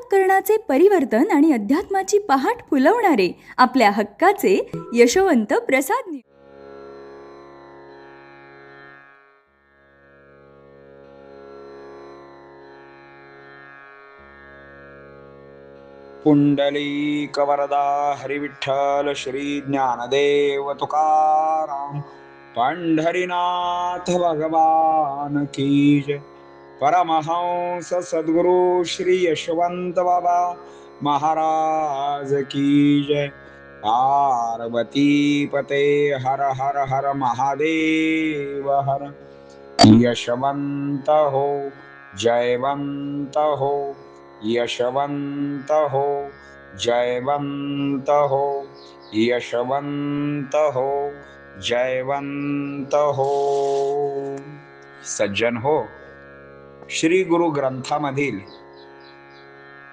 अंतःकरणाचे परिवर्तन आणि अध्यात्माची पहाट फुलवणारे आपल्या हक्काचे यशवंत प्रसाद पुंडलिक वरदा हरिविठ्ठल श्री ज्ञानदेव तुकाराम पंढरीनाथ भगवान की जय। परमहंस सद्गुरु श्री यशवंत बाबा महाराज की जय। पार्वती पते हर हर हर महादेव हर। यशवंत हो जयवंत हो, यशवंत हो जयवंत हो, यशवंत हो जयवंत हो। सज्जन हो, श्री गुरु ग्रंथामधील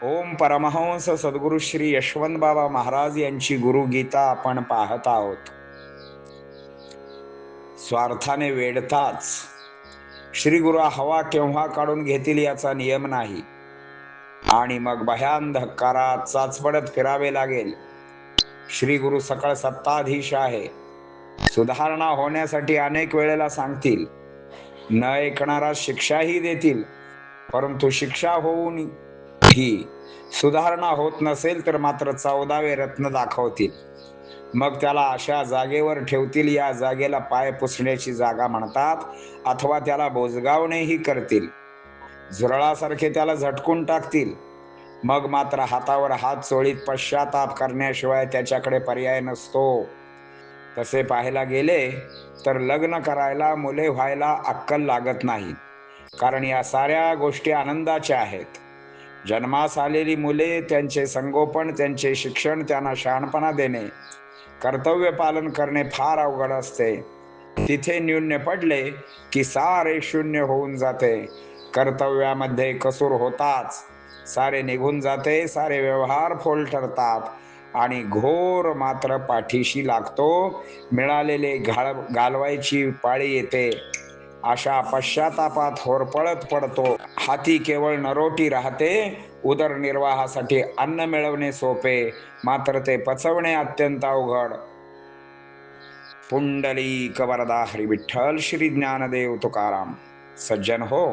ओम परमहंस सद्गुरु श्री यशवंत बाबा महाराज यांची गुरुगीता आपण पाहत आहोत। स्वार्थाने वेडताच श्री गुरु हवा केव्हा काढून घेतील याचा नियम नाही आणि मग भयान धक्कारात चाचपडत फिरावे लागेल। श्री गुरु सकळ सत्ताधीश आहे, सुधारणा होण्यासाठी अनेक वेळेला सांगतील, न ऐकणारा शिक्षाही देतील, परंतु शिक्षा होऊन ही सुधारणा होत नसेल तर मात्र 14वे रत्न दाखवतील। मग त्याला अशा जागेवर ठेवतील, या जागेला पाय पुसण्याची जागा म्हणतात, अथवा त्याला बोजगावणेही करतील, झुरळासारखे त्याला झटकून टाकतील। मग मात्र हातावर हात चोळीत पश्चाताप करण्याशिवाय त्याच्याकडे पर्याय नसतो। तसे पाहायला गेले तर लग्न करायला, मुले व्हायला अक्कल लागत नाही, कारण या साऱ्या गोष्टी आनंदाच्या आहेत। जन्मास आलेली मुले, त्यांचे संगोपन, त्यांचे शिक्षण, त्यांना शहाणपणा देणे, कर्तव्य पालन करणे फार अवघड असते। तिथे न्यून्य पडले की सारे शून्य होऊन जाते। कर्तव्यामध्ये कसूर होताच सारे निघून जाते, सारे व्यवहार फोल ठरतात आणि घोर मात्र पाठीशी लागतो। मिळालेले घालवायची पाळी येते। अशा पश्चातापात होरपळत पडतो। हाती केवळ नरोटी राहते। उदरनिर्वाहासाठी अन्न मिळवणे सोपे, मात्र ते पचवणे अत्यंत अवघड। पुंडलिक वरदा हरी विठ्ठल श्री ज्ञानदेव तुकाराम। सज्जन हो,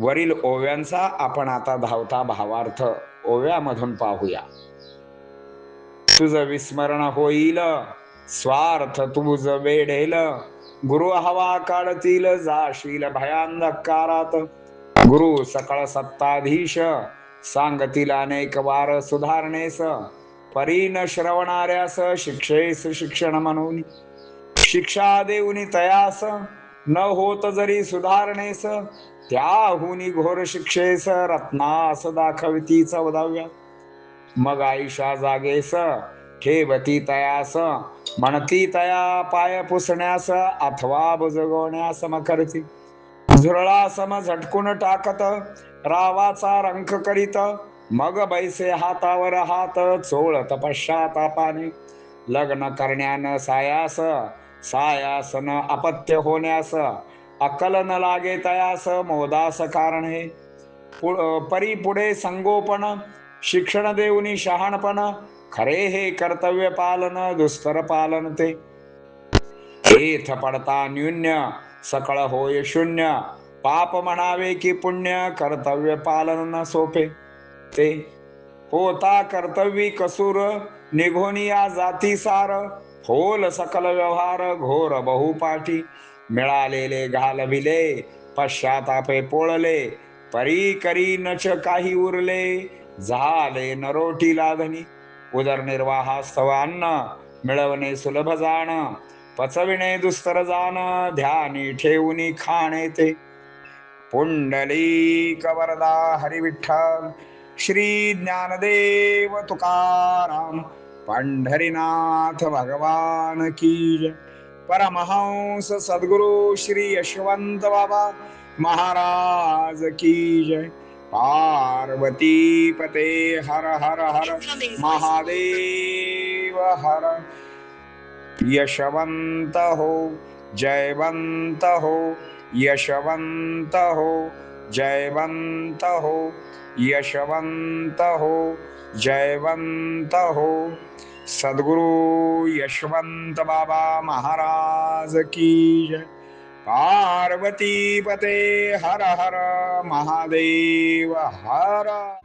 वरील ओव्यांचा आपण आता धावता भावार्थ ओव्यामधून पाहूया। तुझ विस्मरण होईल, स्वार्थ तुझ वेढेल, गुरु हवा काढतील, जाशील भयान धक्कारात। गुरु सकळ सत्ताधीश, सांगतील अनेक वार सुधारणेस, परीन श्रवणाऱ्यास शिक्षेस शिक्षण म्हणून। शिक्षा देऊनी तयास, न होत जरी सुधारणेस, त्याहुनी घोर शिक्षेस रत्नास दाखविती 14व्या। मग आयुष्या जागेस ठेवती तयास, म्हणती तया पाय पुसण्यास, अथवा बुजगवण्यास मकरती। झुरळा सम झटकून टाकत, रावाचा रंख करीत, मग बैसे हातावर हात चोळत पश्चातापाने। लग्न करण्यान सायास, सायास न अपत्य होण्यास, अक्कल न लागे तयास मोदास कारण हे। परी पुढे संगोपन, शिक्षण देऊनी शहाणपण, खरे हे कर्तव्य पालन, दुस्तर पालन ते। एथ पडता न्यून्य, सकळ होय शून्य, पाप म्हणावे की पुण्य, कर्तव्य पालन न सोपे ते। होता कर्तव्य कसूर, निघून या जाती सार, फोल सकल व्यवहार घोर बहुपाठी। मिळालेले घालविले, पश्चातापे पोळले, परी करी नच काही उरले, झाले नरोटी लाधनी। उदरनिर्वाहास्तव अन्न मिळवणे सुलभ जाण, पचविणे दुस्तर जाण, ध्यानी ठेवूनी खाणे ते। पुंडलिक वरदा हरी विठ्ठल श्री ज्ञानदेव तुकाराम पंढरीनाथ भगवान की जय। परमहंस सद्गुरु श्री यशवंत बाबा महाराज की जय। पार्वती पते हर हर हर महादेव हर। यशवंत हो जयवंत हो, यशवंत हो जयवंत हो, यशवंत हो, जयवंत हो। सद्गुरु यशवंत बाबा महाराज की जय। पार्वती पते हर हर महादेव हर।